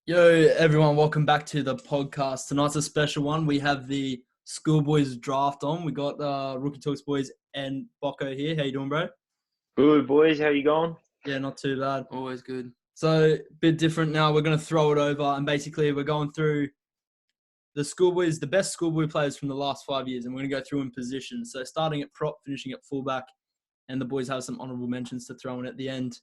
Yo, everyone, welcome back to the podcast. Tonight's a special one. We have the Schoolboys draft on. We got Rookie Talks boys and BOCKO here. How you doing, bro? Good, boys. How you going? Yeah, not too bad. Always good. So, a bit different now. We're going to throw it over, and basically we're going through the Schoolboys, the best Schoolboy players from the last 5 years, and we're going to go through in positions. So, starting at prop, finishing at fullback, and the boys have some honourable mentions to throw in at the end.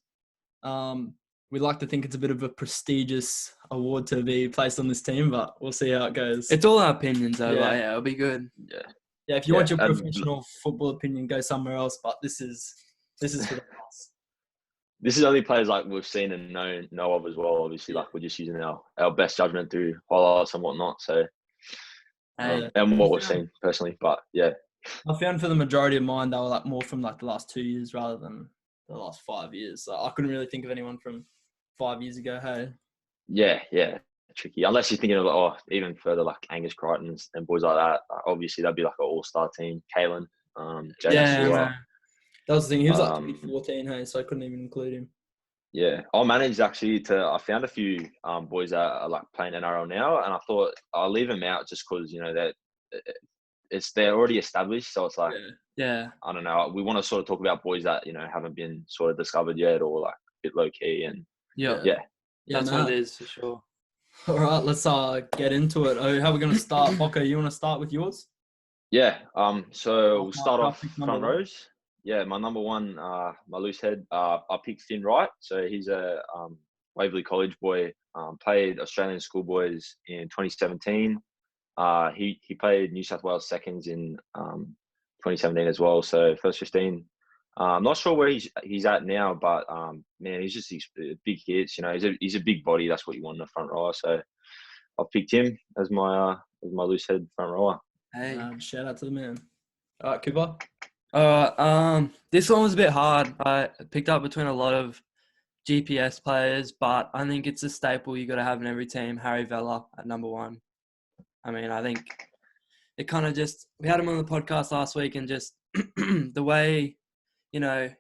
We'd like to think it's a bit of a prestigious award to be placed on this team, but we'll see how it goes. It's all our opinions, though. Yeah, it'll be good. Yeah, if you want your professional football opinion, go somewhere else. But this is for the house. This is only players like we've seen and know of as well. Obviously, like we're just using our best judgment through highlights and whatnot. So, and what we've seen personally. But yeah, I found for the majority of mine they were like more from like the last 2 years rather than the last 5 years. So I couldn't really think of anyone from 5 years ago. Hey. Yeah, tricky. Unless you're thinking of even further like Angus Crichton and boys like that. Obviously, that'd be like an all-star team. Kalen, that was the thing. He was like 2014, hey, so I couldn't even include him. Yeah, I managed actually I found a few boys that are like playing NRL now, and I thought I'll leave them out just because that they're already established. So it's like, yeah, I don't know. We want to sort of talk about boys that haven't been sort of discovered yet, or like a bit low key, and that's what it is for sure. All right, let's get into it. How are we going to start? BOCKO, you want to start with yours? Yeah. So we'll start off front rows. Yeah, my number one, my loose head. I picked Finn Wright. So he's a Waverley College boy. Played Australian schoolboys in 2017. He played New South Wales seconds in 2017 as well. So first 15. I'm not sure where he's at now, but man, he's just these big hits. He's a big body. That's what you want in the front rower. So I picked him as my loose head front rower. Hey, shout out to the man. All right, Cooper. This one was a bit hard. I picked up between a lot of GPS players, but I think it's a staple you got to have in every team. Harry Vella at number one. I mean, I think it kind of we had him on the podcast last week, and just the way,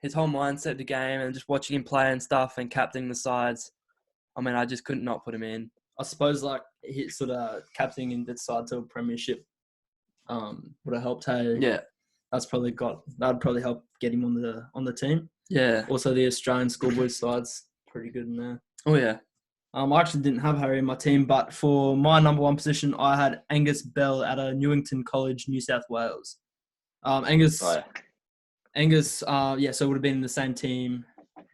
his whole mindset of the game and just watching him play and stuff and captaining the sides. I mean, I just couldn't not put him in. I suppose like he sort of captaining the side to a premiership would have helped. Hey, yeah, that'd probably help get him on the team. Yeah. Also, the Australian schoolboys side's pretty good in there. Oh yeah. I actually didn't have Harry in my team, but for my number one position, I had Angus Bell at Newington College, New South Wales. Angus, so it would have been in the same team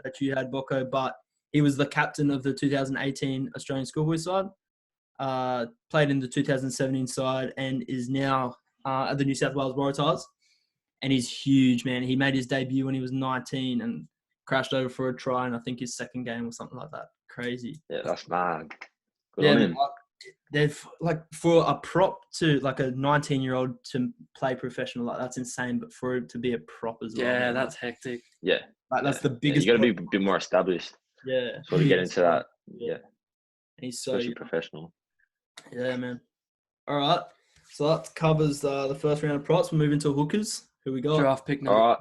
that you had, BOCKO, but he was the captain of the 2018 Australian schoolboys side, played in the 2017 side, and is now at the New South Wales Waratahs. And he's huge, man. He made his debut when he was 19 and crashed over for a try in, I think, his second game or something like that. Crazy. Yeah, that's mad. Good on him. They've for a prop to like a 19-year-old to play professional, like that's insane. But for it to be a prop as well, yeah, that's hectic. Yeah, that's the biggest. You got to be a bit more established. Yeah, sort of get into that. Yeah, and he's so professional. Yeah, man. All right, so that covers the first round of props. We'll move into hookers. Who we got? Draft pick number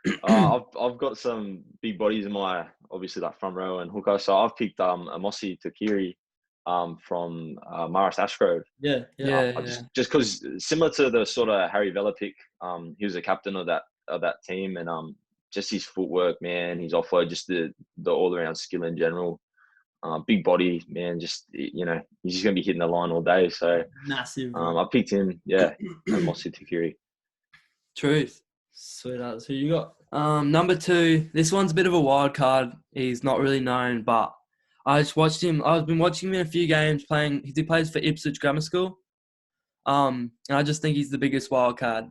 2. I've got some big bodies in my obviously like front row and hooker. So I've picked Amosi Takiri from Maris Ashgrove. Yeah. Just because similar to the sort of Harry Vella pick, he was the captain of that team, and just his footwork, man, his offload, just the all around skill in general. Big body, man, just he's just gonna be hitting the line all day. So massive. I picked him, Amosi Takiri. Truth. Sweet as. Who you got? Number 2. This one's a bit of a wild card. He's not really known, but I just watched him. I've been watching him in a few games playing. He plays for Ipswich Grammar School. And I just think he's the biggest wild card.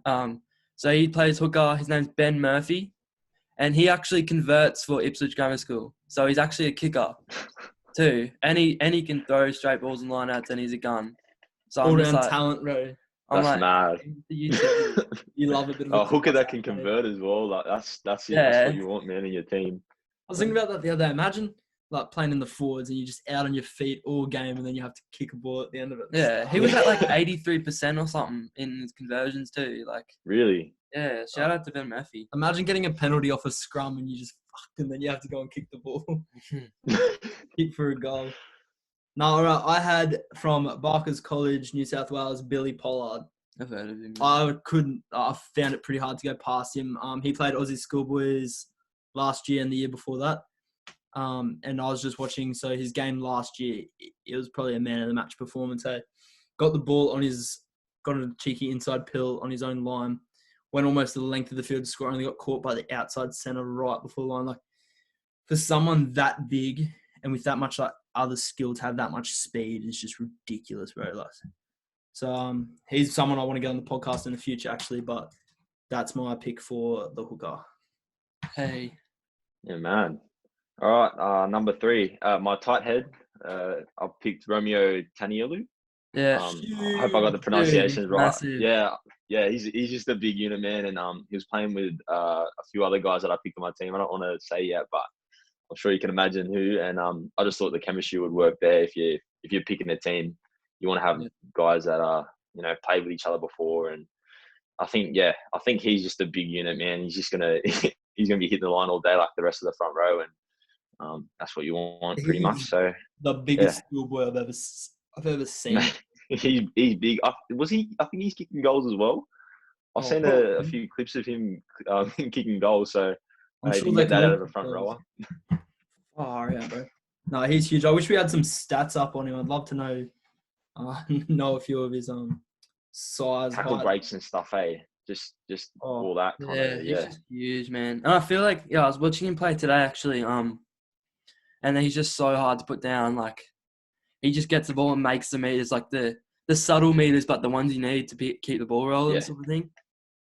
So he plays hooker. His name's Ben Murphy, and he actually converts for Ipswich Grammar School. So he's actually a kicker too, and he can throw straight balls and lineouts, and he's a gun. So all round talent, bro. That's mad. You love a bit of a hooker that can convert as well. Like that's it. Yeah. That's what you want, man, in your team. I was thinking about that the other day. Imagine like playing in the forwards and you're just out on your feet all game, and then you have to kick a ball at the end of it. Yeah, he was at like 83% or something in his conversions too. Like really. Yeah, shout out to Ben Murphy. Imagine getting a penalty off a scrum and you just fucked, and then you have to go and kick the ball. Kick for a goal. No, all right. I had from Barker's College, New South Wales, Billy Pollard. I've heard of him. I found it pretty hard to go past him. He played Aussie Schoolboys last year and the year before that. And I was just watching, so his game last year, it was probably a man of the match performance. Hey, got the ball got a cheeky inside pill on his own line, went almost to the length of the field to score, only got caught by the outside centre right before the line. Like, for someone that big and with that much like other skill to have that much speed is just ridiculous, bro. Like, so he's someone I want to get on the podcast in the future, actually, but that's my pick for the hooker. Hey. Yeah, man. All right, number 3, my tight head. I picked Romeo Tanielu. Yeah. I hope I got the pronunciations right. Massive. Yeah, he's just a big unit, man, and he was playing with a few other guys that I picked on my team. I don't want to say yet, but I'm sure you can imagine who. And I just thought the chemistry would work there. If you're picking a team, you want to have guys that are played with each other before. And I think he's just a big unit, man. He's just gonna be hitting the line all day like the rest of the front row, and that's what you want pretty much. So the biggest schoolboy I've ever seen. He's big. I think he's kicking goals as well. I've seen a few clips of him kicking goals. So I'm sure you they get that out of a front rower. Oh yeah, bro. No, he's huge. I wish we had some stats up on him. I'd love to know a few of his size, tackle height. breaks and stuff. Hey, just all that kind of. He's just huge, man. And I feel like I was watching him play today actually. And he's just so hard to put down. Like, he just gets the ball and makes the meters, like the subtle meters, but the ones you need to keep the ball rolling, sort of thing.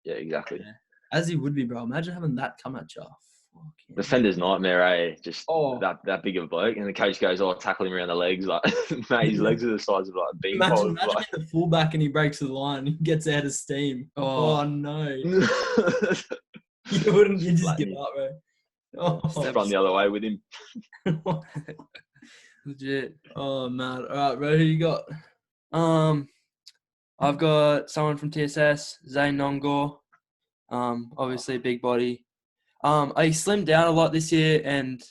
Yeah, exactly. Yeah. As he would be, bro. Imagine having that come at you. Defender's nightmare, eh? Just that big of a bloke, and the coach goes, tackle him around the legs, like mate, his legs are the size of like a bean pole. Imagine being the fullback and he breaks the line, he gets out of steam. Oh no! You just give up, bro. Step on the other way with him. Legit. Oh man! All right, bro. Who you got? I've got someone from TSS, Zane Nongor. Obviously a big body. He slimmed down a lot this year, and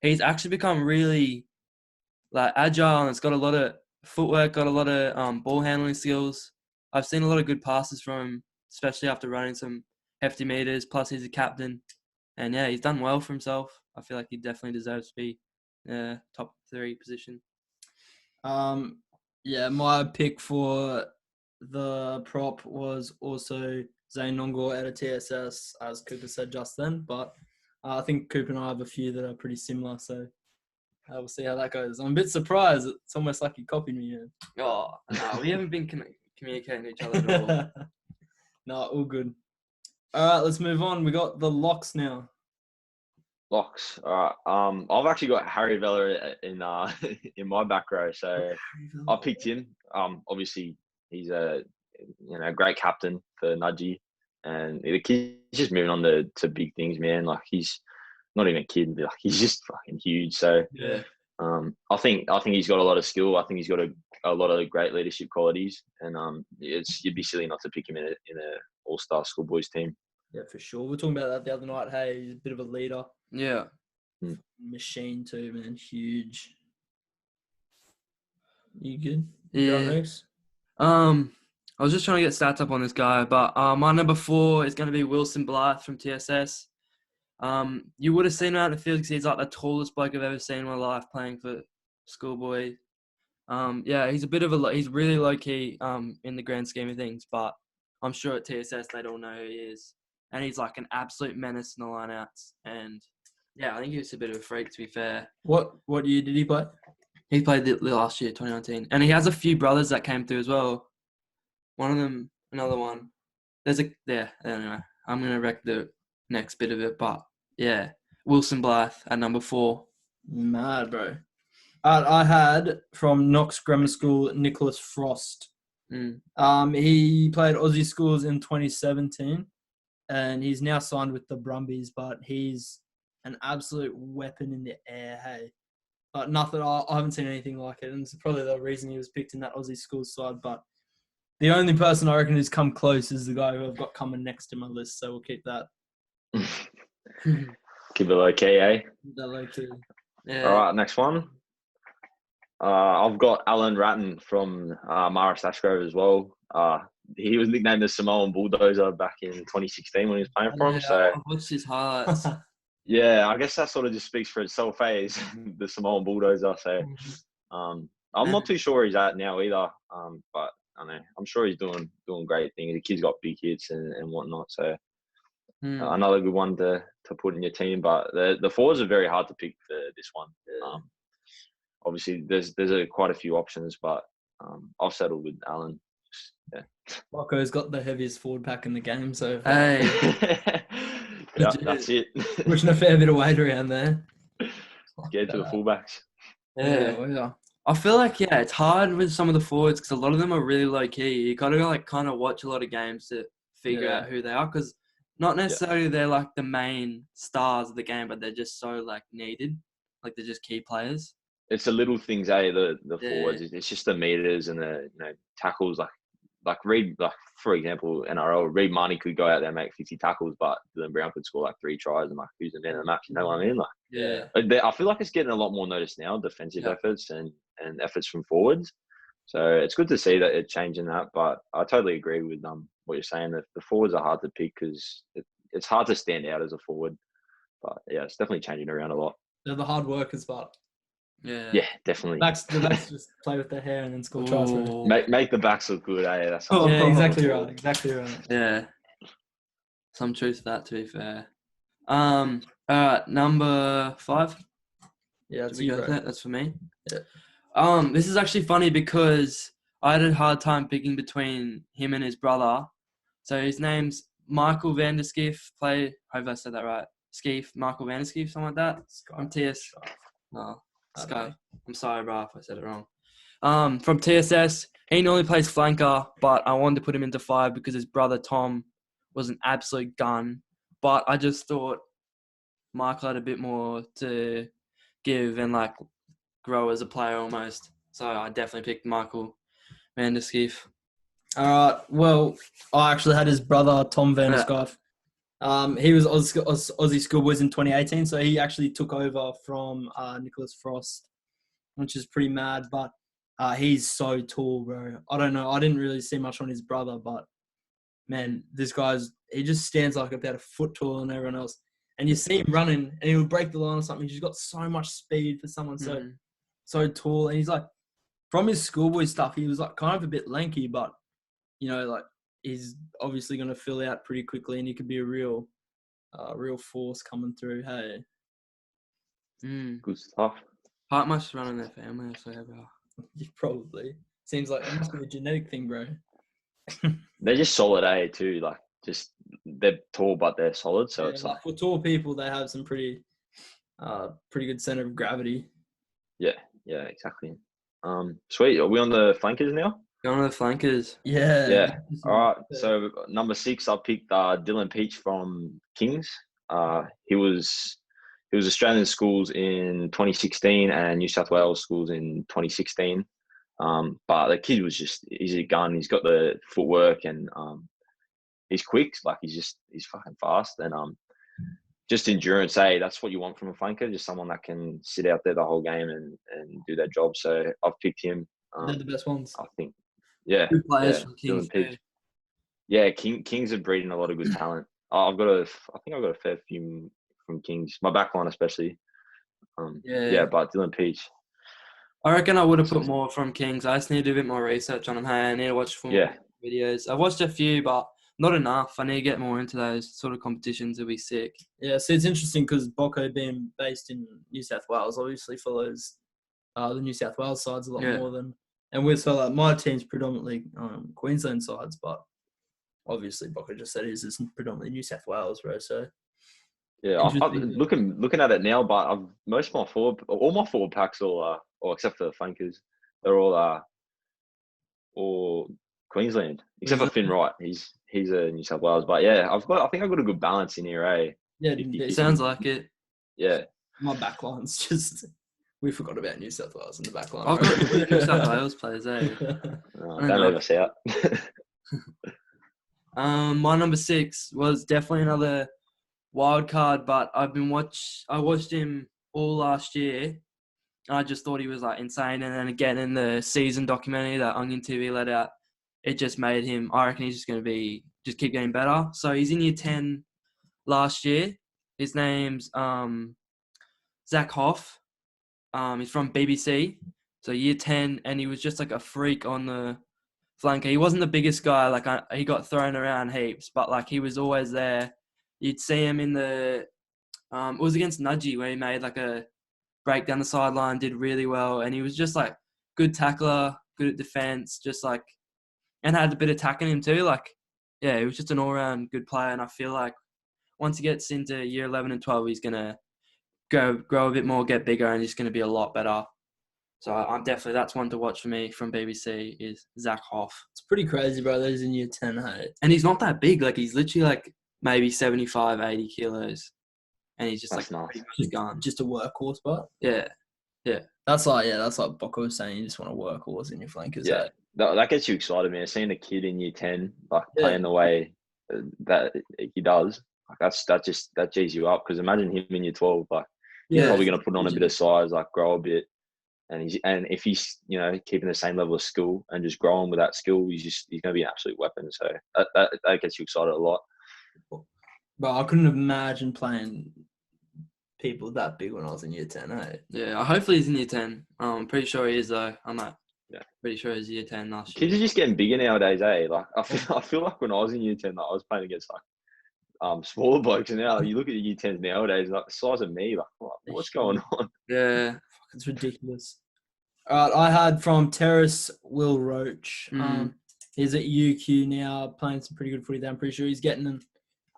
he's actually become really like agile, and it's got a lot of footwork, got a lot of ball handling skills. I've seen a lot of good passes from him, especially after running some hefty meters. Plus, he's a captain, and he's done well for himself. I feel like he definitely deserves to be top 3 position. My pick for the prop was also Zane Nongor out of TSS, as Cooper said just then. But I think Cooper and I have a few that are pretty similar, so we'll see how that goes. I'm a bit surprised. It's almost like he copied me. Oh, no, we haven't been communicating with each other at all. No, all good. All right, let's move on. We got the locks now. Locks. All right. I've actually got Harry Vella in my back row, so I picked him. Obviously he's a great captain for Nudgy, and the kid's just moving on to big things, man. Like, he's not even a kid, like, he's just fucking huge. So I think he's got a lot of skill. I think he's got a lot of great leadership qualities, and you'd be silly not to pick him in a all-star schoolboys team. Yeah, for sure. We were talking about that the other night. Hey, he's a bit of a leader. Yeah. Machine too, man. Huge. You good? Yeah. I was just trying to get stats up on this guy, but my number 4 is going to be Wilson Blythe from TSS. You would have seen him out in the field because he's like the tallest bloke I've ever seen in my life playing for schoolboy. He's he's really low key in the grand scheme of things, but I'm sure at TSS they'd all know who he is. And he's like an absolute menace in the lineouts. And I think he was a bit of a freak, to be fair. What year did he play? He played the last year, 2019. And he has a few brothers that came through as well. One of them, another one. Anyway, I'm going to wreck the next bit of it. But, Wilson Blythe at number 4. Mad, bro. I had, from Knox Grammar School, Nicholas Frost. He played Aussie schools in 2017, and he's now signed with the Brumbies, but he's an absolute weapon in the air, hey. But I haven't seen anything like it, and it's probably the reason he was picked in that Aussie schools side. But the only person I reckon who's come close is the guy who I've got coming next to my list, so we'll keep that. Keep it low key, eh? That low key. Yeah. All right, next one. I've got Alan Ratton from Maris Ashgrove as well. He was nicknamed the Samoan Bulldozer back in 2016 when he was playing for him. So I've watched his highlights. yeah, I guess that sort of just speaks for itself, eh? The Samoan Bulldozer. So I'm not too sure where he's at now either. But I know I'm sure he's doing great things. The kid's got big hits and whatnot. So another good one to put in your team. But the forwards are very hard to pick for this one. Obviously, there's quite a few options, but I've settled with Alan. Yeah. BOCKO's got the heaviest forward pack in the game, so Hey. Yeah, that's it. Pushing a fair bit of weight around there. Get to the fullbacks. Yeah. I feel like, it's hard with some of the forwards because a lot of them are really low key. You got to kind of watch a lot of games to figure out who they are because not necessarily they're like the main stars of the game, but they're just so needed. Like they're just key players. It's the little things, the forwards. It's just the meters and the tackles. Like Reed, for example, NRL, Reed Marnie could go out there and make 50 tackles, but Dylan Brown could score 3 tries and who's the man of the match? You know what I mean? I feel like it's getting a lot more notice now, defensive efforts and efforts from forwards. So it's good to see that it's changing that. But I totally agree with what you're saying. That the forwards are hard to pick because it's hard to stand out as a forward. But yeah, it's definitely changing around a lot. They're the hard workers, but yeah, definitely. The backs just play with their hair and then score tries. Make the backs look good, eh? That's exactly right. Exactly right. Yeah. Some truth to that, to be fair. Number 5. Yeah, that's for me. Yeah. This is actually funny because I had a hard time picking between him and his brother. So his name's Michael van der Skeef. Hopefully I said that right. Michael van der Skeef, something like that. From TS. No. Sky. I'm sorry, bro, if I said it wrong. From TSS, he normally plays flanker, but I wanted to put him into 5 because his brother Tom was an absolute gun. But I just thought Michael had a bit more to give and grow as a player almost. So I definitely picked Michael van der Skeef. Well, I actually had his brother Tom van der Skeef. He was Aussie Schoolboys in 2018, so he actually took over from Nicholas Frost, which is pretty mad, but he's so tall, bro. I don't know. I didn't really see much on his brother, but, man, this he just stands about a foot taller than everyone else. And you see him running, and he'll break the line or something. He's just got so much speed for someone so tall. And he's from his schoolboy stuff, he was kind of a bit lanky, but, he's obviously going to fill out pretty quickly, and he could be a real force coming through. Hey, good stuff. Heart must run in their family, or so. Probably seems like it must be a genetic thing, bro. They're just solid, too. They're tall, but they're solid. So it's for tall people, they have some pretty good center of gravity. Yeah, exactly. Sweet. Are we on the flankers now? Going on the flankers. Yeah. All right. So number 6, I picked Dylan Peach from Kings. He was Australian schools in 2016 and New South Wales schools in 2016. But the kid he's a gun. He's got the footwork and he's quick. He's fucking fast and just endurance. That's what you want from a flanker. Just someone that can sit out there the whole game and do their job. So I've picked him. They're the best ones, I think. Yeah, good players from Kings. Yeah, Kings are breeding a lot of good talent. I think I've got a fair few from Kings. My backline especially. But Dylan Peach. I reckon I would have put more from Kings. I just need to do a bit more research on them. Hey, I need to watch more videos. I've watched a few, but not enough. I need to get more into those sort of competitions. It'll be sick. Yeah, so it's interesting because BOCKO being based in New South Wales obviously follows the New South Wales sides a lot more than. And my team's predominantly Queensland sides, but obviously BOCKO just said is predominantly New South Wales, bro. So yeah, I'm looking at it now, but all my forward packs or except for the flankers, they're all Queensland except for Finn Wright. He's a New South Wales, but yeah, I think I've got a good balance in here, eh? Yeah, it sounds like it. Yeah, my backline's just. We forgot about New South Wales in the back line. I've got New South Wales players, eh? Don't leave us out. My number 6 was definitely another wild card, but I watched him all last year. And I just thought he was like insane. And then again in the season documentary that Onion TV let out, it just made him. I reckon he's just going to just keep getting better. So he's in year 10 last year. His name's Zach Hoff. He's from BBC. So year 10, and he was just like a freak on the flanker. He wasn't the biggest guy. Like he got thrown around heaps, but like he was always there. You'd see him in the. It was against Nudgy where he made like a break down the sideline, did really well, and he was just like good tackler, good at defense, just like, and had a bit of attack in him too. Like, yeah, he was just an all-round good player, and I feel like once he gets into year 11 and 12, he's gonna grow a bit more, get bigger, and he's gonna be a lot better. So I'm definitely, that's one to watch for me from BBC is Zach Hoff. It's pretty crazy, bro. That he's in year 10, hey? And he's not that big. Like, he's literally like maybe 75, 80 kilos. And he's just That's like nice. Just a workhorse, but yeah. that's like BOCKO was saying. You just want a workhorse in your flankers. Yeah, that gets you excited, man. Seeing a kid in year 10 like playing the way that he does, like that G's you up. Because imagine him in year 12, like he's probably going to put on a bit of size, like grow a bit. And if he's keeping the same level of skill and just growing with that skill, he's going to be an absolute weapon. So that gets you excited a lot. But I couldn't imagine playing people that big when I was in year 10, hey? Yeah, hopefully he's in year 10. I'm pretty sure he is though. I'm like, pretty sure he's year 10 last year. Kids are just getting bigger nowadays, eh? Like I feel like when I was in year 10, like, I was playing against like smaller blokes, and now you look at the year 10s nowadays, like the size of me, like what's going on? Yeah, it's ridiculous. All right, I had from Terrace Will Roach. He's at UQ now, playing some pretty good footy there. I'm pretty sure he's getting them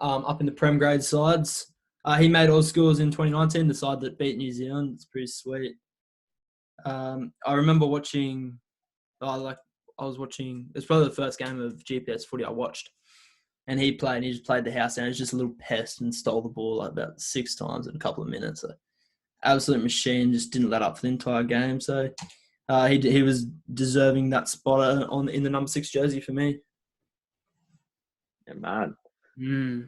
up in the Prem grade sides. He made all schools in 2019, the side that beat New Zealand. It's pretty sweet. I remember watching. It's probably the first game of GPS footy I watched, and he just played the house down. He was just a little pest and stole the ball like about 6 times in a couple of minutes. So, absolute machine, just didn't let up for the entire game. So he was deserving that spot in the number 6 jersey for me. Yeah, man.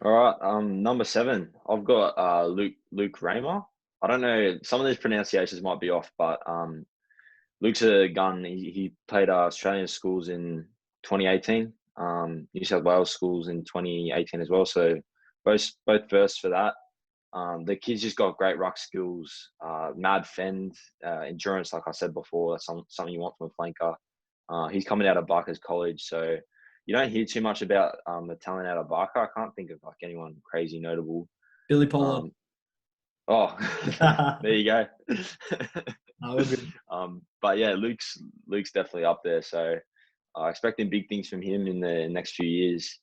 All right, number 7. I've got Luke Raymer. I don't know, some of these pronunciations might be off, but Luke's a gun. He played Australian schools in 2018, New South Wales schools in 2018 as well. So both firsts for that. The kid's just got great ruck skills, mad fend, endurance, like I said before. That's something you want from a flanker. He's coming out of BOCKO College, so you don't hear too much about the talent out of BOCKO. I can't think of like anyone crazy notable. Billy Polo. There you go. No, we're good. But yeah, Luke's definitely up there. So expecting big things from him in the next few years.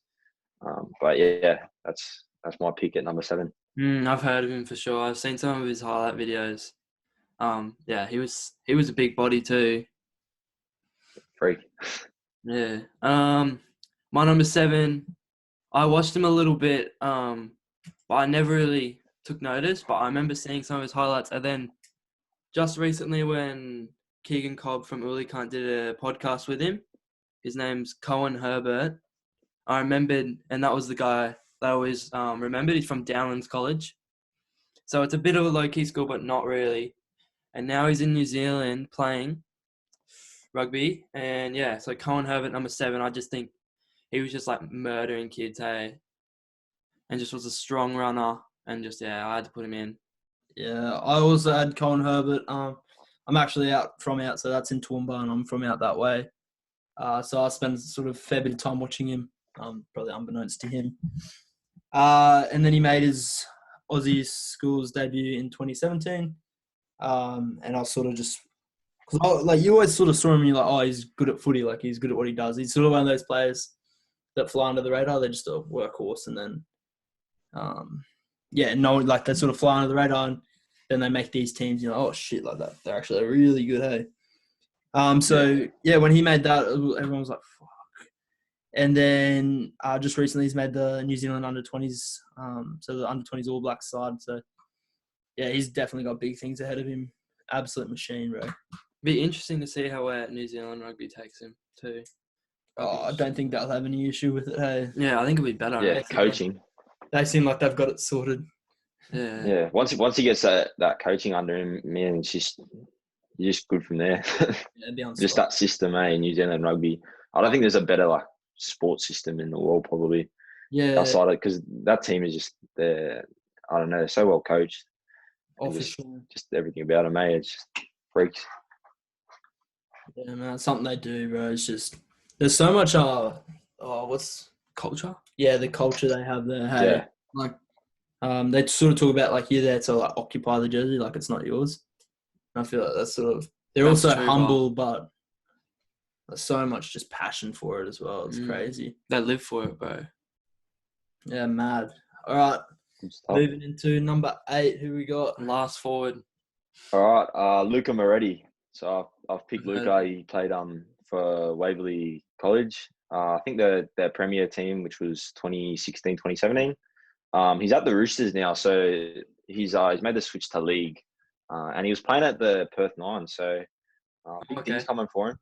But yeah, that's my pick at number 7. I've heard of him for sure. I've seen some of his highlight videos. Yeah, he was a big body too. Freak. Yeah. My number 7, I watched him a little bit, but I never really took notice. But I remember seeing some of his highlights, and then just recently when Keegan Cobb from Ulicant did a podcast with him, his name's Cohen Herbert. I remembered, and that was the guy that I always remembered. He's from Downlands College. So it's a bit of a low-key school, but not really. And now he's in New Zealand playing rugby. And yeah, so Cohen Herbert, number 7, I just think he was just like murdering kids, hey? And just was a strong runner. And just, yeah, I had to put him in. Yeah, I also had Cohen Herbert. I'm actually out, so that's in Toowoomba, and I'm from out that way. So I spent sort of a fair bit of time watching him, probably unbeknownst to him. And then he made his Aussie schools debut in 2017. And I sort of just, because you always sort of saw him and you're like, oh, he's good at footy, like he's good at what he does. He's sort of one of those players that fly under the radar. They're just a workhorse, and then, they sort of fly under the radar, and then they make these teams, you know, oh shit, like that. They're actually really good, hey? When he made that, everyone was like, fuck. And then just recently he's made the New Zealand under-20s, so the under-20s All Blacks side. So, yeah, he's definitely got big things ahead of him. Absolute machine, bro. Be interesting to see how New Zealand rugby takes him too. I don't think they'll have any issue with it, hey? Yeah, I think it'll be better. Yeah, coaching. They seem like they've got it sorted. Yeah. Once he gets that coaching under him, man, you're just good from there. Just that system, New Zealand rugby. I don't think there's a better like sports system in the world, probably. Yeah. Outside of, because that team is just I don't know, they're so well coached. Oh, for sure. Just everything about them, It's just freaks. Yeah, man, it's something they do, bro. It's just there's so much what's culture? Yeah, the culture they have there. Hey, yeah. Like they sort of talk about like you're there to like occupy the jersey, like it's not yours. And I feel like that's they're also true, humble, but there's so much just passion for it as well. It's crazy. They live for it, bro. Yeah, mad. All right, moving into number 8. Who we got? Last forward. All right, Luca Moretti. So I've picked Luca. He played for Waverley College. I think their premier team, which was 2016, 2017. He's at the Roosters now, so he's made the switch to league, and he was playing at the Perth Nine. So big things coming for him.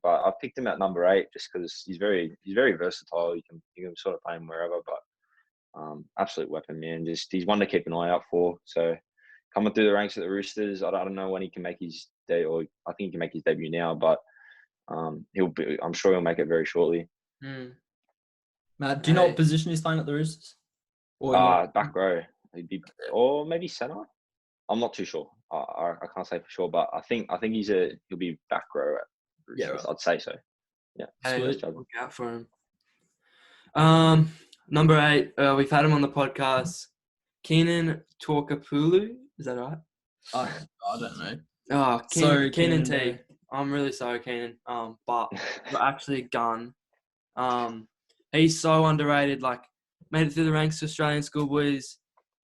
But I picked him at number 8 just because he's very versatile. You can sort of play him wherever, but absolute weapon, man. He's one to keep an eye out for. So coming through the ranks at the Roosters, I don't know when he can make his or I think he can make his debut now, but I'm sure he'll make it very shortly. Matt, do you know what position he's playing at the Roosters? Back row, or maybe centre. I'm not too sure. I can't say for sure, but I think he'll be back row at Roosters. Yeah, right. I'd say so. Yeah, look out for him. Number 8, we've had him on the podcast. Keenan Torkapulu, is that right? I don't know. Oh, Keenan T. I'm really sorry, Keenan. But you're actually a gun. He's so underrated. Like, made it through the ranks of Australian schoolboys,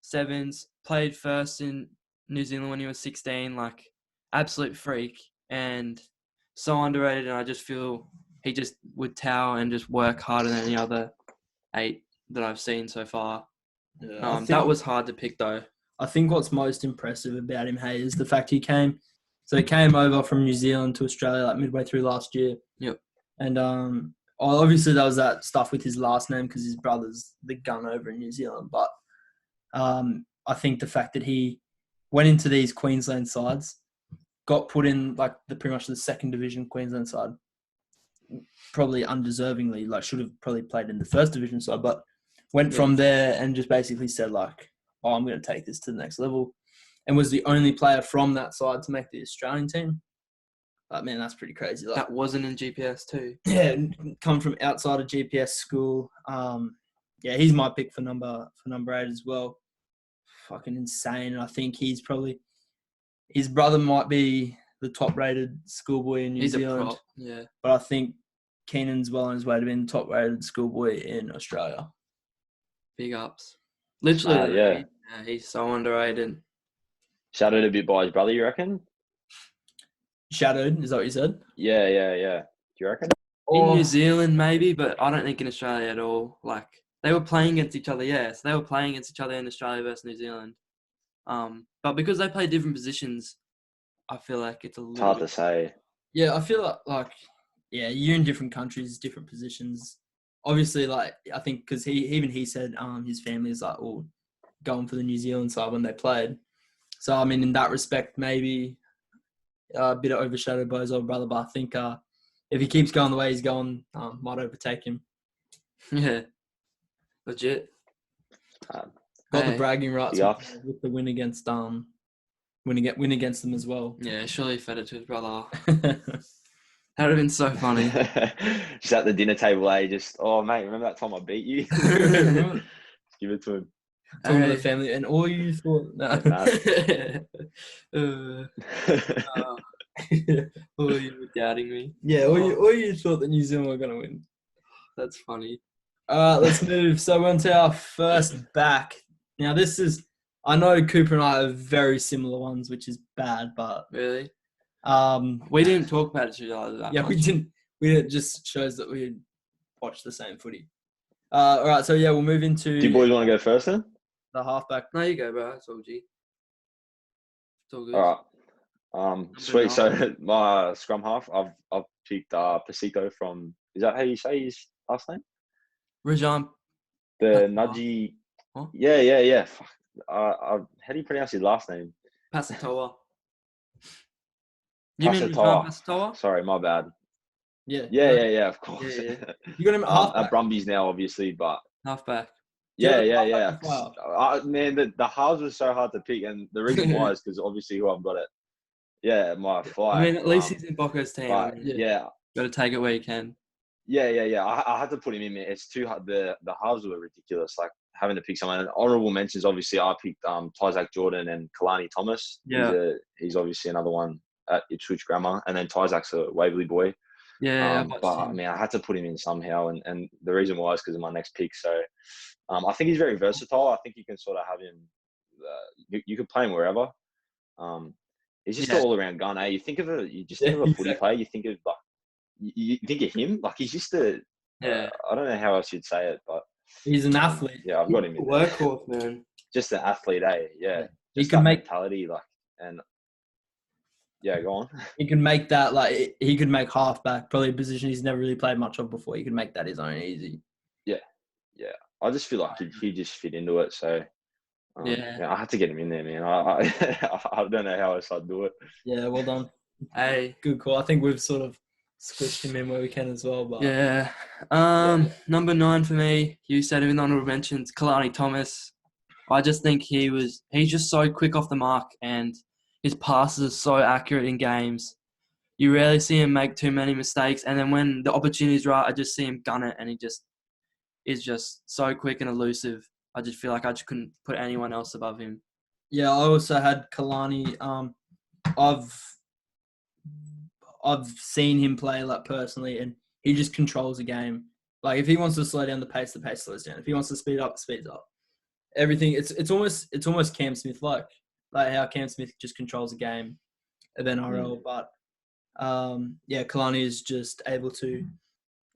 7s, played first in New Zealand when he was 16. Like, absolute freak, and so underrated. And I just feel he just would tower and just work harder than any other 8 that I've seen so far. Yeah, that was hard to pick, though. I think what's most impressive about him, is the fact he came over from New Zealand to Australia like midway through last year. Yep. And obviously there was that stuff with his last name because his brother's the gun over in New Zealand. But I think the fact that he went into these Queensland sides, got put in like pretty much the 2nd division Queensland side, probably undeservingly, like should have probably played in the 1st division side, but went from there and just basically said like, oh, I'm going to take this to the next level, and was the only player from that side to make the Australian team. But man, that's pretty crazy. Like, that wasn't in GPS too. Yeah, come from outside of GPS school. Yeah, he's my pick for number 8 as well. Fucking insane. And I think he's probably his brother might be the top-rated schoolboy in New Zealand. A prop, yeah. But I think Keenan's well on his way to being the top-rated schoolboy in Australia. Big ups. Literally, yeah, he's so underrated. Shadowed a bit by his brother, you reckon? Shadowed, is that what you said? Yeah. Do you reckon? In New Zealand, maybe, but I don't think in Australia at all. Like, they were playing against each other, yes. They were playing against each other in Australia versus New Zealand. But because they play different positions, I feel like it's hard to say. Yeah, I feel like you're in different countries, different positions. Obviously, like, I think because he said his family is like all going for the New Zealand side when they played. So, I mean, in that respect, maybe a bit overshadowed by his older brother. But I think if he keeps going the way he's going, might overtake him. Yeah, legit. Got the bragging rights with the win against win against them as well. Yeah, surely he fed it to his brother. That would have been so funny. Just at the dinner table, just, oh, mate, remember that time I beat you? Just give it to him. Talking to the family, and all you thought... No. All you were doubting me. Yeah, all you thought that New Zealand were going to win. That's funny. Let's move. So we're on to our first back. Now, this is... I know Cooper and I have very similar ones, which is bad, but... Really? We didn't talk about it that much. We didn't. It just shows that we watched the same footy. All right, so we'll move into... Do you boys want to go first then? The halfback. No, you go, bro. It's all G. It's all good. All right. Sweet. So my scrum half, I've picked Pasito from... Is that how you say his last name? Rajan. The Nudgy... Huh? Yeah. Fuck. how do you pronounce his last name? Pasatoa. You mean Pasatoa? Sorry, my bad. Yeah. Yeah, of course. Yeah. You got him at halfback? At Brumbies now, obviously, but Halfback. Yeah. Man, the halves was so hard to pick, and the reason why is because obviously who I've got it. Yeah, my 5. I mean, at least he's in Bocko's team. But, got to take it where you can. Yeah. I had to put him in, man. It's too hard. The halves were ridiculous. Like having to pick someone. And honorable mentions, obviously, I picked Tyzak Jordan and Kalani Thomas. Yeah. He's obviously another one at Ipswich Grammar, and then Tyzak's a Waverley boy. Yeah. But I mean, I had to put him in somehow, and the reason why is because of my next pick. So, I think he's very versatile. I think you can sort of have him. You could play him wherever. He's just an all-around gun. You think of a footy player. You think of like you think of him. Like he's just a. I don't know how else you'd say it, but he's an athlete. Yeah, I've got him in workhorse, man. Just an athlete, Yeah. He can make mentality like and. Yeah, go on. He can make that he could make halfback, probably a position he's never really played much of before. He could make that his own easy. Yeah. I just feel like he just fit into it. So I had to get him in there, man. I don't know how else I'd do it. Yeah, well done. Hey, good call. I think we've sort of squished him in where we can as well. But number 9 for me. You said him in honorable mentions, Kalani Thomas. I just think he's just so quick off the mark and. His passes are so accurate in games. You rarely see him make too many mistakes. And then when the opportunity's right, I just see him gun it. And he just is just so quick and elusive. I just feel like I just couldn't put anyone else above him. Yeah, I also had Kalani. I've seen him play personally, and he just controls the game. Like if he wants to slow down the pace slows down. If he wants to speed up, it speeds up. Everything. It's almost Cam Smith like how Cam Smith just controls the game of NRL. But, Kalani is just able to.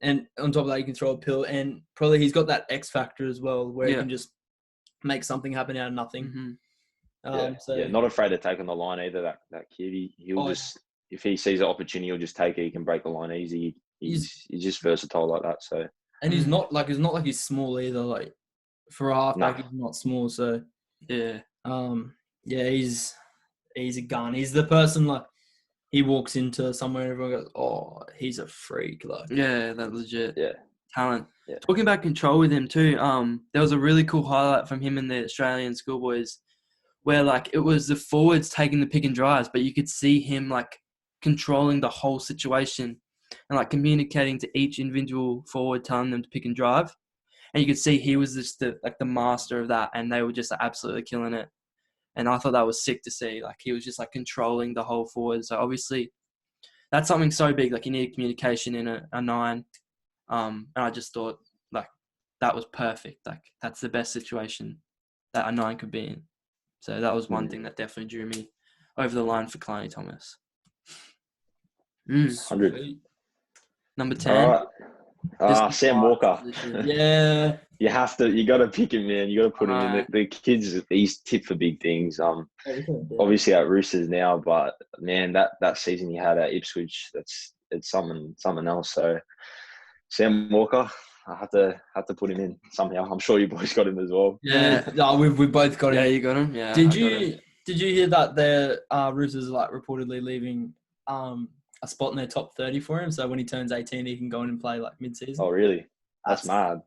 And on top of that, he can throw a pill. And probably he's got that X factor as well where he can just make something happen out of nothing. Mm-hmm. Not afraid to take on the line either, that kid. He'll just, if he sees an opportunity, he'll just take it. He can break the line easy. He's just versatile like that. So. And he's not like he's small either. Like for a halfback, he's not small. So, he's a gun. He's the person he walks into somewhere and everyone goes, "Oh, he's a freak!" That's legit. Yeah, talent. Yeah. Talking about control with him too. There was a really cool highlight from him in the Australian schoolboys, where it was the forwards taking the pick and drives, but you could see him controlling the whole situation and communicating to each individual forward, telling them to pick and drive, and you could see he was just the master of that, and they were just absolutely killing it. And I thought that was sick to see. He was just controlling the whole forward. So obviously, that's something so big. You need communication in a 9. And I just thought that was perfect. That's the best situation that a 9 could be in. So that was one thing that definitely drew me over the line for Kalani Thomas. 100. Number 10. Sam Walker. Yeah. You got to pick him, man. You got to put him in. The kid's, he's tipped for big things. Obviously at Roosters now, but man, that season he had at Ipswich, it's something else. So Sam Walker, I had to put him in somehow. I'm sure you boys got him as well. Yeah, no, we both got him. Yeah, you got him. Yeah. Did you hear that the Roosters are reportedly leaving a spot in their top 30 for him? So when he turns 18, he can go in and play mid-season. Oh, really? That's mad.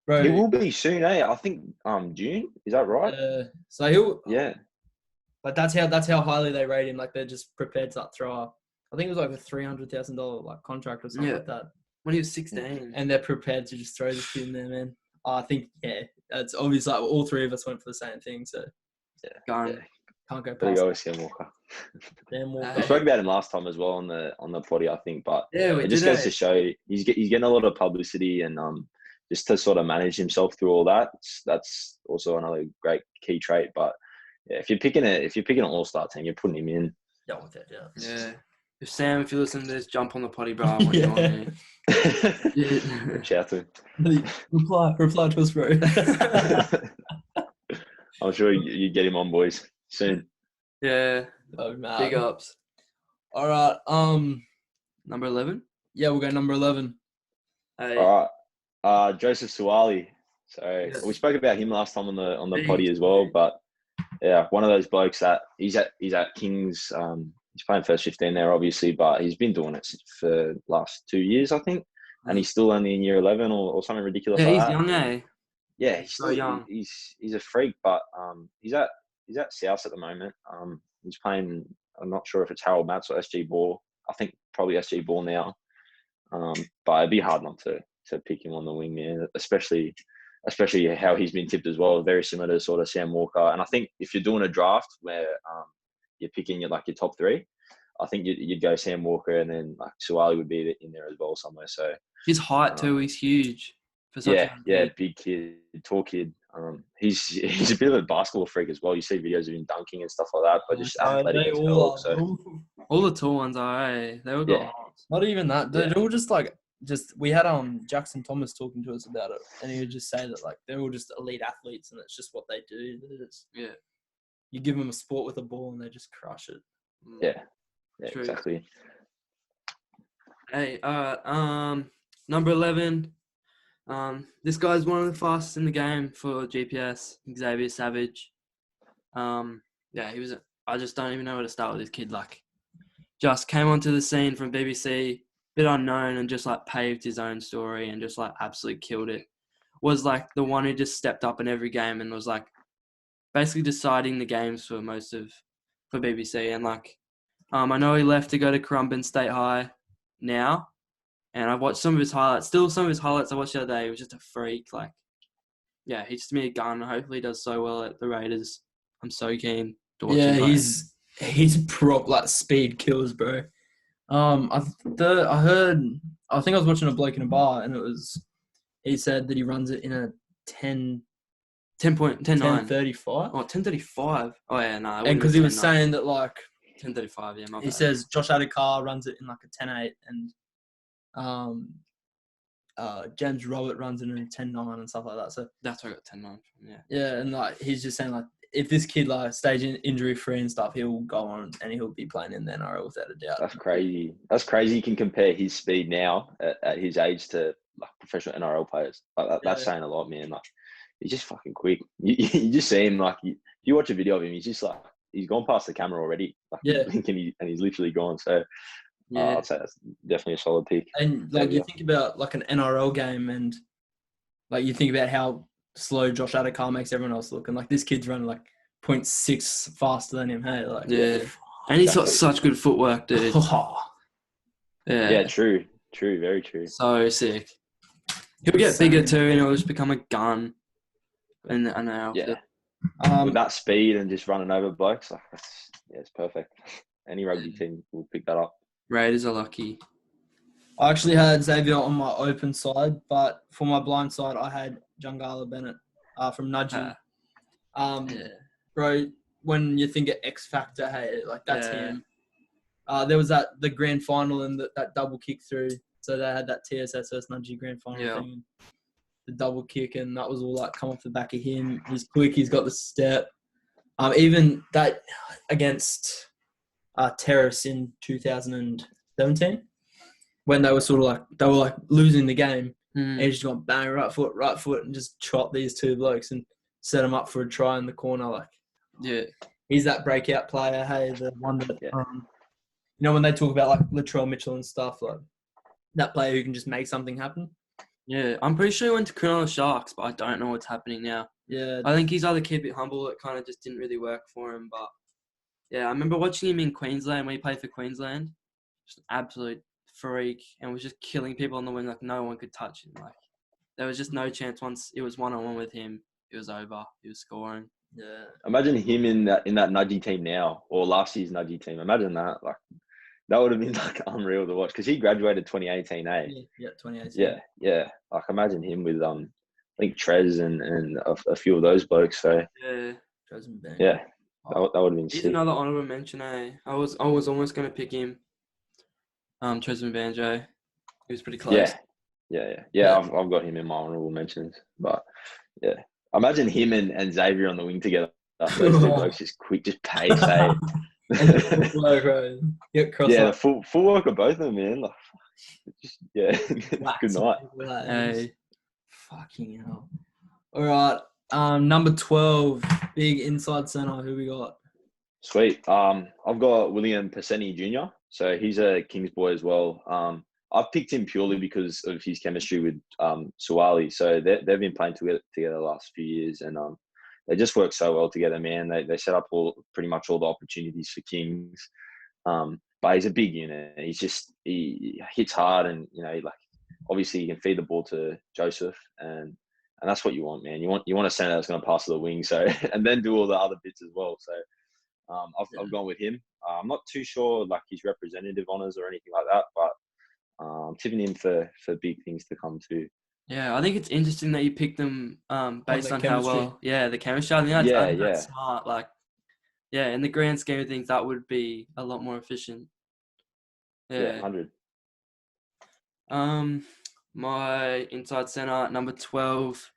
Bro, he will be soon, eh? I think June. Is that right? So he'll. Yeah. But that's how highly they rate him. They're just prepared to throw up. I think it was a $300,000 contract or something like that. When he was 16. And they're prepared to just throw this kid in there, man. I think it's obvious. All three of us went for the same thing. So can't go past. There you go, Sam Walker. We spoke about him last time as well on the potty, I think. But it just goes to show he's getting a lot of publicity and just to sort of manage himself through all that. That's also another great key trait. But if you're picking an all-star team, you're putting him in. Yeah, with it, yeah. If you listen to this, jump on the potty, bro. I want you on here. Shout to him. Reply to us, bro. I'm sure you get him on, boys, soon. Yeah. Oh, man. Big ups. All right. Number 11? Yeah, we'll go number 11. Hey. All right. Joseph Suwali. So we spoke about him last time on the potty as well, but one of those blokes that he's at Kings. He's playing first 15 there, obviously, but he's been doing it for the last 2 years, I think, and he's still only in year 11 or something ridiculous. Yeah, like he's that. young, eh? Yeah, he's so young. He's a freak, but he's at South at the moment. He's playing. I'm not sure if it's Harold Matts or SG Ball. I think probably SG Ball now. But it'd be hard not to pick him on the wing, man. Especially how he's been tipped as well. Very similar to sort of Sam Walker. And I think if you're doing a draft where you're picking your top 3, I think you'd go Sam Walker, and then like Suwali would be in there as well somewhere. So his height too, he's huge. For such a big kid, tall kid. He's a bit of a basketball freak as well. You see videos of him dunking and stuff like that, but just athletic as hell. So all the tall ones are, eh? They all got not even that. They're all just we had Jackson Thomas talking to us about it, and he would just say that like they're all just elite athletes, and it's just what they do. You give them a sport with a ball, and they just crush it. Yeah, exactly. Hey, number 11. This guy's one of the fastest in the game for GPS, Xavier Savage. He was. I just don't even know where to start with this kid. Like, just came onto the scene from BBC, bit unknown, and just like paved his own story and just like absolutely killed it. Was like the one who just stepped up in every game and was like basically deciding the games for BBC. And like, I know he left to go to Currumbin State High now. And I've watched some of his highlights. Still, some of his highlights I watched the other day. He was just a freak. Like, yeah, he's just me a gun. Hopefully, he does so well at the Raiders. I'm so keen to watch him. Yeah, he's prop like speed kills, bro. I think I was watching a bloke in a bar, and he said that he runs it in a 10:35. Oh, 10:35. Oh yeah, no. And because he was saying that like 10:35. Yeah, my bad. He says Josh Adokar runs it in like a 10:8, and James Robert runs it in a 10:9 and stuff like that. So that's where I got 10:9 from. Yeah. Yeah, and like he's just saying like if this kid like stays injury free and stuff, he'll go on and he'll be playing in the NRL without a doubt. That's crazy. That's crazy. You can compare his speed now at his age to like professional NRL players. Like that's saying a lot, man. Like he's just fucking quick. You just see him like you watch a video of him. He's just like he's gone past the camera already. Like, and he's literally gone. So. Yeah, I'd say that's definitely a solid pick. And like you think about like an NRL game, and like you think about how slow Josh Adokar makes everyone else look, and like this kid's running like 0.6 faster than him. Hey, like and he's got such good footwork, dude. Yeah, true, very true. So sick. He'll get bigger too, and he'll just become a gun. And I know. With that speed and just running over blokes, like it's perfect. Any rugby team will pick that up. Raiders are lucky. I actually had Xavier on my open side, but for my blind side, I had Jungala Bennett from Nudgee. Bro, when you think of X Factor, hey, like that's him. There was the grand final and that double kick through. So they had that TSSS Nudgee grand final thing. The double kick, and that was all like come off the back of him. He's quick. He's got the step. Even that against Terrace in 2017, when they were losing the game, and he just got bang right foot, and just chopped these two blokes and set them up for a try in the corner. Like, he's that breakout player. Hey, the one that when they talk about like Latrell Mitchell and stuff, like that player who can just make something happen. Yeah, I'm pretty sure he went to Cronulla Sharks, but I don't know what's happening now. Yeah, I think he's either keep it humble. It kind of just didn't really work for him, but. Yeah, I remember watching him in Queensland when he played for Queensland. Just an absolute freak, and was just killing people on the wing like no one could touch him. Like there was just no chance. Once it was 1-on-1 with him, it was over. He was scoring. Yeah. Imagine him in that Nudgee team now, or last year's Nudgee team. Imagine that. Like that would have been like unreal to watch because he graduated 2018, eh? Yeah, 2018. Yeah. Like imagine him with I think Trez and a few of those blokes. So Trez and Ben. Yeah. That would have been sick. He's another honourable mention, eh? I was almost going to pick him. Tresman Banjo. He was pretty close. Yeah. I've got him in my honourable mentions. But, yeah. Imagine him and Xavier on the wing together. Those two blokes just quick, just pace, eh? The full work of both of them, man. Like, just, good night. Hey. Fucking hell. All right. Number 12, big inside centre. Who we got? Sweet. I've got William Peseni Jr. So he's a Kings boy as well. I've picked him purely because of his chemistry with Suwali. So they've been playing together the last few years, and they just work so well together, man. They set up pretty much all the opportunities for Kings. But he's a big unit. He hits hard, and obviously you can feed the ball to Joseph, and that's what you want, man. You want a centre that's going to pass to the wing, so and then do all the other bits as well. So I've gone with him. I'm not too sure like his representative honours or anything like that, but I'm tipping him for big things to come too. Yeah, I think it's interesting that you picked them based on chemistry. how well, the chemistry. I think that's smart. Like, in the grand scheme of things, that would be a lot more efficient. Yeah, 100. My inside centre, number 12.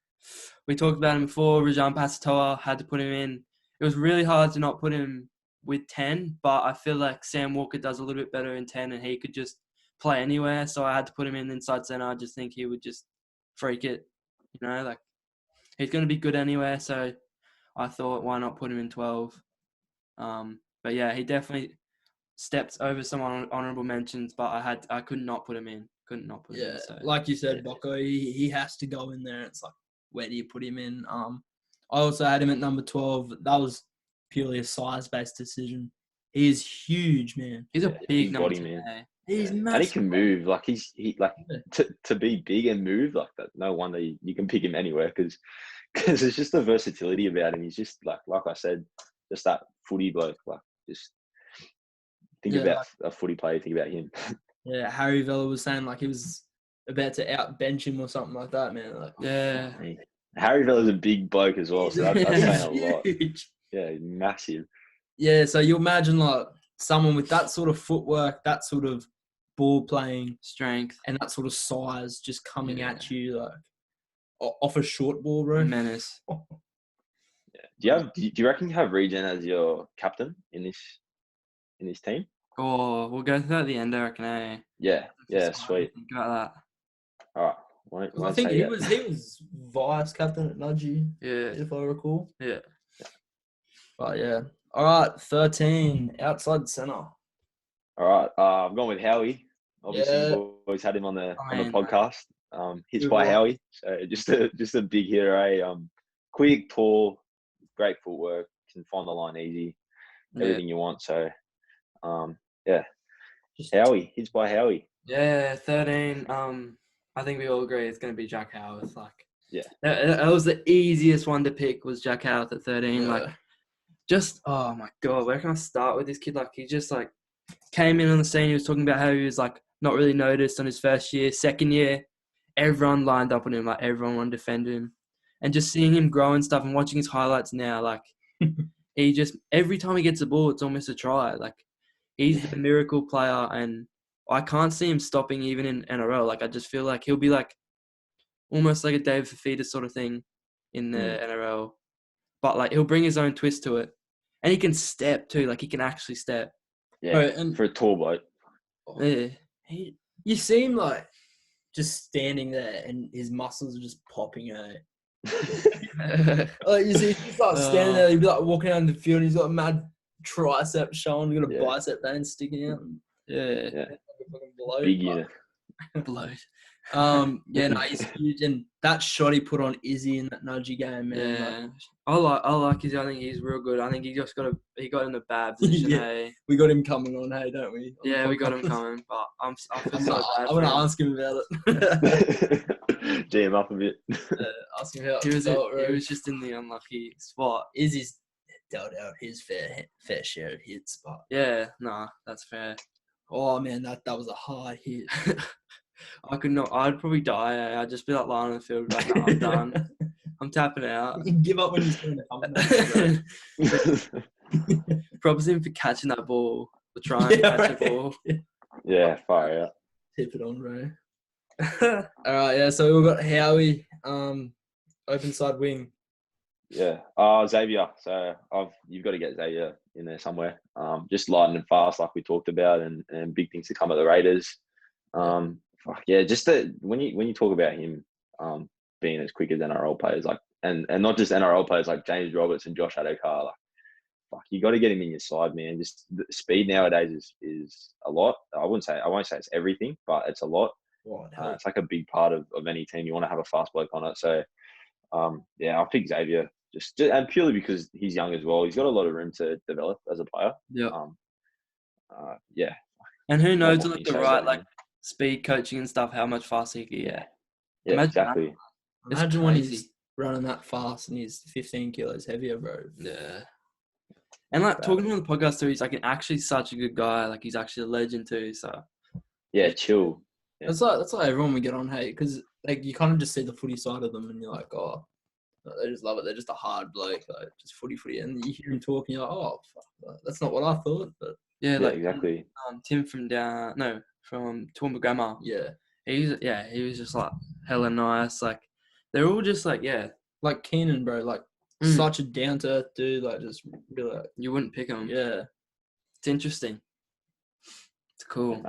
We talked about him before. Rajan Pasatoa, had to put him in. It was really hard to not put him with 10, but I feel like Sam Walker does a little bit better in 10, and he could just play anywhere. So I had to put him in inside centre. I just think he would just freak it. Like he's going to be good anywhere. So I thought, why not put him in 12? But yeah, he definitely stepped over some honourable mentions, but I could not put him in. Couldn't not put him in. So. Like you said, Bocko, he has to go in there. It's like, where do you put him in? I also had him at number 12. That was purely a size-based decision. He is huge, man. He's a big number body, man. He's massive. And he can move. Like to be big and move like that. No wonder you can pick him anywhere because there's just the versatility about him. He's just like I said, just that footy bloke. Like just think about a footy player. Think about him. Yeah, Harry Vella was saying like he was about to outbench him or something like that, man. Like, yeah. Harry Vella's a big bloke as well, so that's saying a lot. Yeah, massive. Yeah, so you imagine like someone with that sort of footwork, that sort of ball playing strength, and that sort of size just coming at you like off a short ball, bro. Menace. Yeah. Do you reckon you have Regen as your captain in this team? Oh, we'll go through that at the end, I reckon. Eh? Yeah, sweet. Think about that. All right. I think he was vice captain at Nudgy. Yeah, if I recall. Yeah. But yeah. All right, 13 outside centre. All right, I've gone with Howie. Obviously, we've always had him on the podcast. Hits by Howie, so just a big hitter. Quick, tall, great footwork, can find the line easy, everything you want. So, Howie, hits by Howie. Yeah, 13. I think we all agree it's going to be Jack Howarth. Like, that was the easiest one to pick. Was Jack Howarth at 13? Yeah. Like, just oh my god, where can I start with this kid? Like, he just like came in on the scene. He was talking about how he was like not really noticed on his first year, second year. Everyone lined up on him, like everyone wanted to defend him, and just seeing him grow and stuff, and watching his highlights now, like he just every time he gets the ball, it's almost a try. Like he's the miracle player, and I can't see him stopping even in NRL. Like I just feel like he'll be like almost like a David Fafita sort of thing in the NRL, but like he'll bring his own twist to it, and he can step too. Like he can actually step. Yeah, and for a tall bloke. Yeah, you see him like just standing there, and his muscles are just popping out. Like you see, he's like standing there. He'd be like walking out in the field. And he's got a mad tricep showing. He's got a bicep vein sticking out. Yeah. Big unit. Bloat. He's huge, and that shot he put on Izzy in that Nudgy game, man. Yeah, I like Izzy. I think he's real good. I think he got in the bad position. We got him coming on, hey, don't we? Yeah, we got him coming, but I feel so bad. I'm gonna ask him about it. G him up a bit. Ask him how he was just in the unlucky spot. Izzy's dealt out his fair share of hits, but that's fair. Oh man, that was a hard hit. I could not. I'd probably die. I'd just be like lying on the field, like, no, I'm done. I'm tapping out. You give up when you're still in the Props him for catching that ball, for trying to catch the ball. Yeah, fire out. Tip it on, bro. All right, so we've got Howie, open side wing. Yeah, Xavier. So you've got to get Xavier in there somewhere. Just light and fast, like we talked about, and big things to come at the Raiders. Just when you talk about him being as quick as NRL players, like and not just NRL players like James Roberts and Josh Adokar. Like, fuck, you got to get him in your side, man. Just the speed nowadays is a lot. I won't say it's everything, but it's a lot. It's like a big part of any team. You want to have a fast bloke on it. So, yeah, I'll pick Xavier just and purely because he's young as well. He's got a lot of room to develop as a player. Yeah. Yeah. And who knows, like the right, like speed coaching and stuff, how much faster he can get. Yeah, exactly. Imagine when he's running that fast and he's 15 kilos heavier, bro. Yeah. And like talking on the podcast too, he's like actually such a good guy. Like he's actually a legend too. So yeah, chill. Yeah. That's like everyone we get on, hey, because like you kind of just see the footy side of them and you're like, oh, they just love it. They're just a hard bloke, like just footy, and you hear him talking, you're like, oh, fuck, that's not what I thought, but yeah, like exactly. Tim from Toowoomba Grammar. Yeah. He was just like hella nice. Like they're all just like like Keenan, bro, like such a down to earth dude, like just really like, you wouldn't pick him. Yeah, it's interesting. It's cool.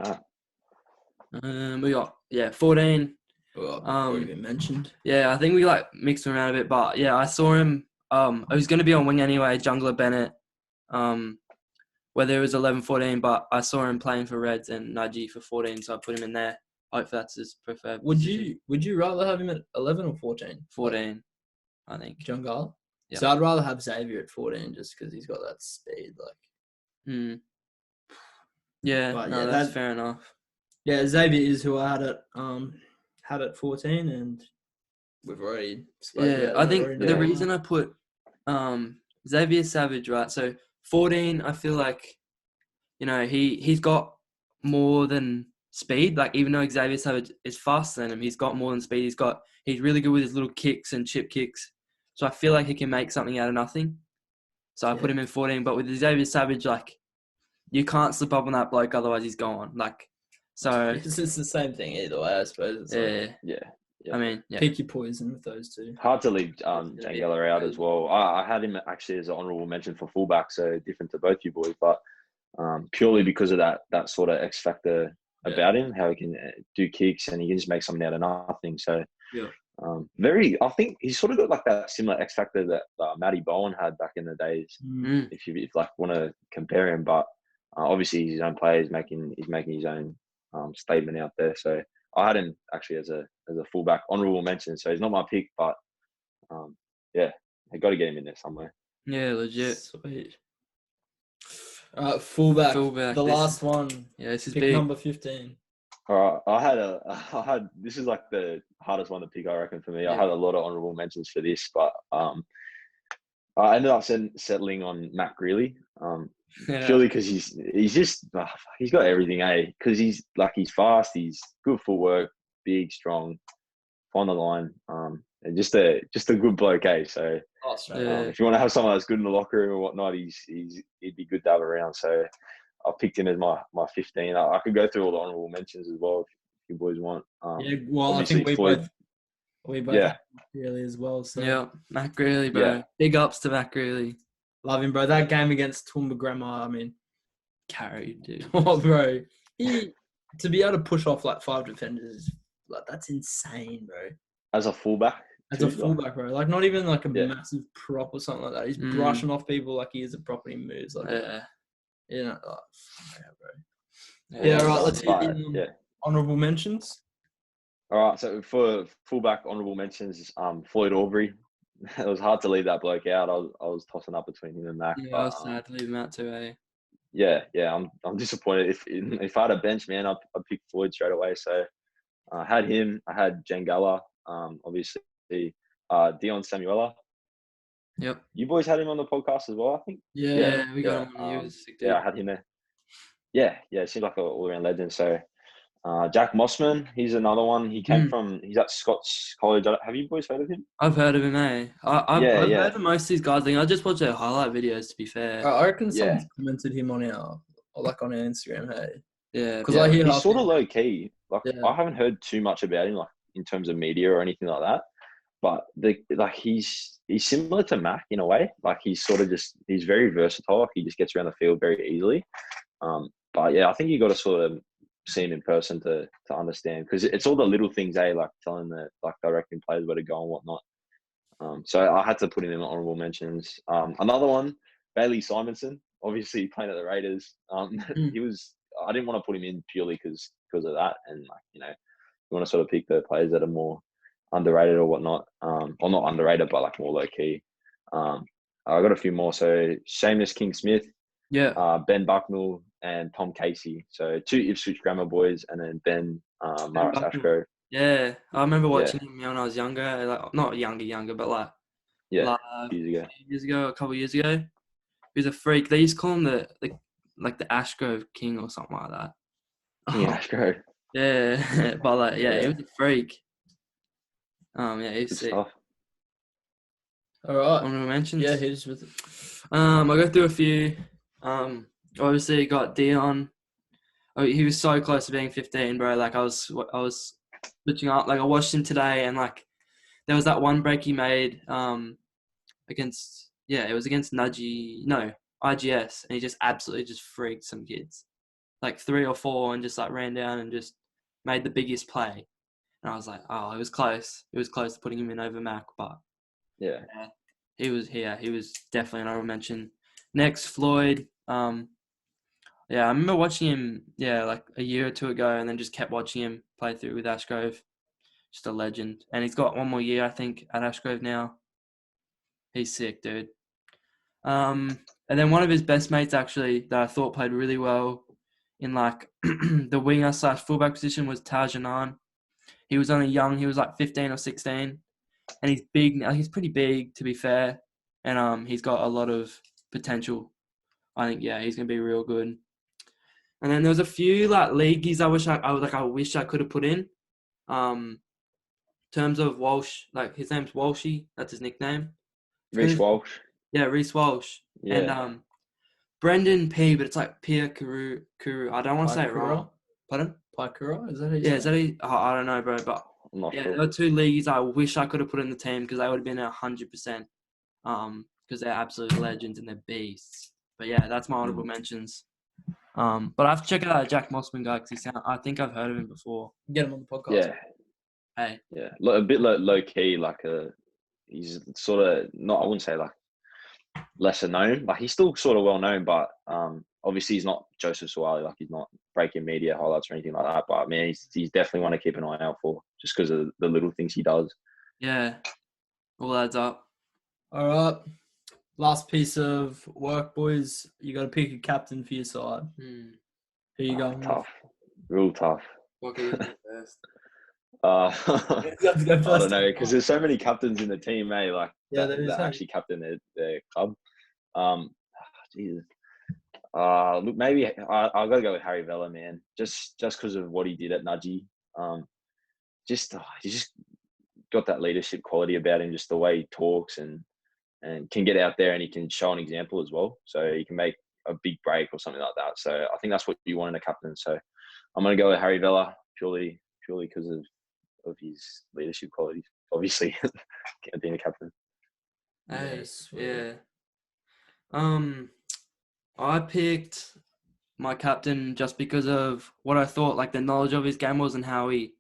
We got 14. Already been mentioned. Yeah, I think we like mixed him around a bit, but yeah, I saw him. I was going to be on wing anyway, Jungler Bennett. Whether it was 11, 14, but I saw him playing for Reds and Najee for 14, so I put him in there. Hopefully that's his preferred position. Would you rather have him at 11 or 14? 14, I think. Jungle? Yeah. So I'd rather have Xavier at 14 just because he's got that speed. Like. Yeah, but that's fair enough. Yeah, Xavier is who I had at 14, and we've already spoken about it. I think the reason I put Xavier Savage, right? So 14, I feel like, he's got more than speed. Like, even though Xavier Savage is faster than him, he's got more than speed. He's really good with his little kicks and chip kicks. So I feel like he can make something out of nothing. So I put him in 14. But with Xavier Savage, like, you can't slip up on that bloke, otherwise he's gone. Like, so it's the same thing either way, I suppose. It's yeah. I mean, pick your poison with those two. Hard to leave Jangala out as well. I had him actually as an honourable mention for fullback, so different to both you boys, but purely because of that sort of X factor about him, how he can do kicks and he can just make something out of nothing. So I think he's sort of got like that similar X factor that Matty Bowen had back in the days. If you want to compare him, but obviously he's his own player. He's making his own statement out there. So I had him actually as a fullback, honourable mention. So he's not my pick, but I got to get him in there somewhere. Yeah, legit. Sweet. Fullback. The last one. Yeah, this is pick big. Number 15. All right, this is like the hardest one to pick, I reckon, for me. I had a lot of honourable mentions for this, but I ended up settling on Matt Greeley. Purely because he's got everything, because he's fast, he's good footwork, big, strong, on the line, and just a good bloke, so if you want to have someone that's good in the locker room or whatnot, he'd be good to have around. So I picked him as my 15. I could go through all the honourable mentions as well if you boys want. I think we both have Greeley as well. So. Yeah, Matt Greeley, bro. Yeah. Big ups to Matt Greeley. Love him, bro. That game against Toowoomba Grammar, I mean, carried, dude. Oh, bro. To be able to push off like 5 defenders, like that's insane, bro. As a fullback? Bro. Like not even like a massive prop or something like that. He's brushing off people like he is a property moves. Like, bro. Yeah, all right. Let's hit honourable mentions. All right. So for fullback honourable mentions, Floyd Aubrey. It was hard to leave that bloke out. I was tossing up between him and Mac. Yeah, I was sad to leave him out too, eh? Yeah. I'm disappointed. If I had a bench, man, I'd pick Floyd straight away. So I had him. I had Jangala. Obviously, Dion Samuela. Yep. You boys had him on the podcast as well, I think. Yeah, we got him on. He was sick, dude. Yeah, I had him there. Yeah. It seems like an all-around legend. So Jack Mossman, he's another one. He's at Scots College. Have you boys heard of him? I've heard of him, eh? I've heard of most of these guys. I just watch their highlight videos, to be fair. I reckon someone's commented him on our Instagram, hey? Yeah. Because I hear he's sort of low-key. I haven't heard too much about him, in terms of media or anything like that. But he's similar to Mac in a way. He's sort of he's very versatile. He just gets around the field very easily. But yeah, I think you got to sort of see him in person to understand, because it's all the little things, telling directing players where to go and whatnot. So I had to put him in honourable mentions. Another one, Bailey Simonson, obviously playing at the Raiders. He was. I didn't want to put him in purely because of that, and you want to sort of pick the players that are more underrated or whatnot, or not underrated, but more low key. I got a few more. So Seamus King-Smith, Ben Bucknell, and Tom Casey. So 2 Ipswich Grammar boys, and then Ben Morris Ashgrove. Yeah, I remember watching him when I was younger. Not younger, but years ago, a couple of years ago. He was a freak. They used to call him the Ashgrove King or something like that. King Ashgrove. Yeah, but he was a freak. He's sick. Stuff. All right. Honorable mentions. Yeah, he's with it. I'll go through a few. Obviously got Dion. Oh, he was so close to being 15, bro. I was switching up. I watched him today, and there was that one break he made against IGS, and he just absolutely just freaked some kids, 3 or 4, and just ran down and just made the biggest play. And I was like, oh, it was close. It was close to putting him in over Mac, but he was definitely an honorable mention. Next, Floyd. I remember watching him, a year or 2 ago, and then just kept watching him play through with Ashgrove. Just a legend. And he's got 1 more year, I think, at Ashgrove now. He's sick, dude. And then one of his best mates, actually, that I thought played really well in, the winger/fullback position was Taj Anand. He was only young. He was 15 or 16. And he's big now. He's pretty big, to be fair. And he's got a lot of potential. I think, he's going to be real good. And then there was a few leagueies I wish I could have put in. In terms of Walsh, his name's Walshy. That's his nickname. Reece Walsh. Yeah, Reece Walsh. Yeah. And Brendan P, but it's Pia Kuru. I don't want to say it wrong. Pardon? Paikura? Is that it? Yeah, is that it? I don't know, bro. But I'm not sure. There were 2 leagues I wish I could have put in the team because they would have been 100%. Because they're absolute legends and they're beasts. But that's my honorable mentions. But I have to check out that Jack Mossman guy because I think I've heard of him before. Get him on the podcast. Yeah. Hey. Yeah, a bit low key. He's sort of not. I wouldn't say lesser known. He's still sort of well known, but obviously he's not Joseph Suwali. He's not breaking media highlights or anything like that. But he's definitely one to keep an eye out for, just because of the little things he does. Yeah, all adds up. All right. Last piece of work, boys. You got to pick a captain for your side. Who you going tough. Real tough. What can you do first? I don't know, because there's so many captains in the team, that actually captain their club. Jesus. Look, maybe I got to go with Harry Vella, man. Just because of what he did at Nudgee. He just got that leadership quality about him, just the way he talks and can get out there and he can show an example as well. So he can make a big break or something like that. So I think that's what you want in a captain. So I'm going to go with Harry Vella purely because of his leadership qualities. Obviously, can't be a captain. Yeah. I picked my captain just because of what I thought, the knowledge of his game was and how he,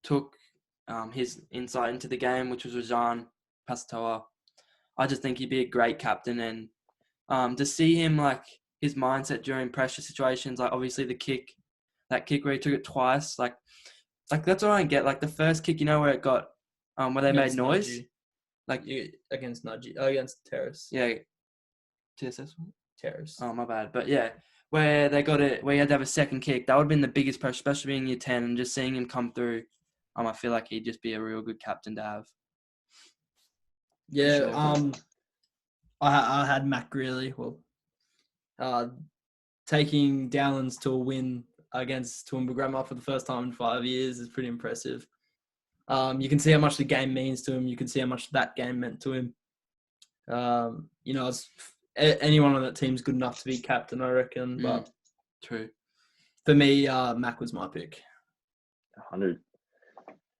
took his insight into the game, which was Rajan Pasatoa. I just think he'd be a great captain, and to see him his mindset during pressure situations, obviously that kick where he took it twice, that's what I get. The first kick, where it got where they made noise, against Nudgee, against Terrace. Yeah, TSS Terrace. Oh, my bad. But where they got it, where you had to have a second kick, that would have been the biggest pressure, especially being year 10, and just seeing him come through. I feel like he'd just be a real good captain to have. Yeah. Sure. I had Mac Greeley. Taking Dowlands to a win against Toowoomba Grammar for the first time in 5 years is pretty impressive. You can see how much the game means to him. You can see how much that game meant to him. Anyone on that team's good enough to be captain, I reckon. But true. For me, Mac was my pick. 100.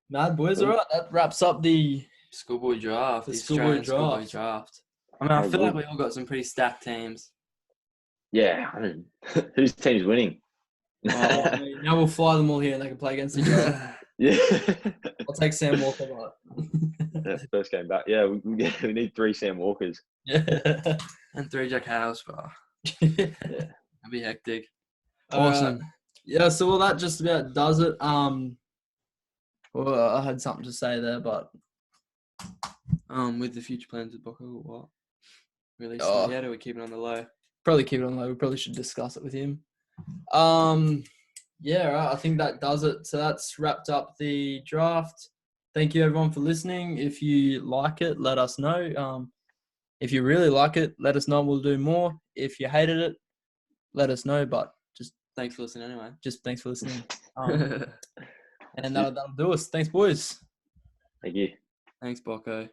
Mad boys, all right. That wraps up the schoolboy draft. The schoolboy draft. I feel like we all got some pretty stacked teams. Yeah, whose team's winning? Now we'll fly them all here and they can play against each other. Yeah. I'll take Sam Walker. Yeah, first game back. Yeah, we need 3 Sam Walkers. Yeah. And 3 Jack Howes, bro. Yeah. That'd be hectic. Awesome. Yeah, so well, that just about does it. Well, I had something to say there, but with the future plans with BOCKO, what? Releasing it yet, or we keep it on the low? Probably keep it on low. We probably should discuss it with him. Yeah, right. I think that does it. So that's wrapped up the draft. Thank you, everyone, for listening. If you like it, let us know. If you really like it, let us know. We'll do more. If you hated it, let us know. But just thanks for listening anyway. Just thanks for listening. And that'll do us. Thanks, boys. Thank you. Thanks, BOCKO.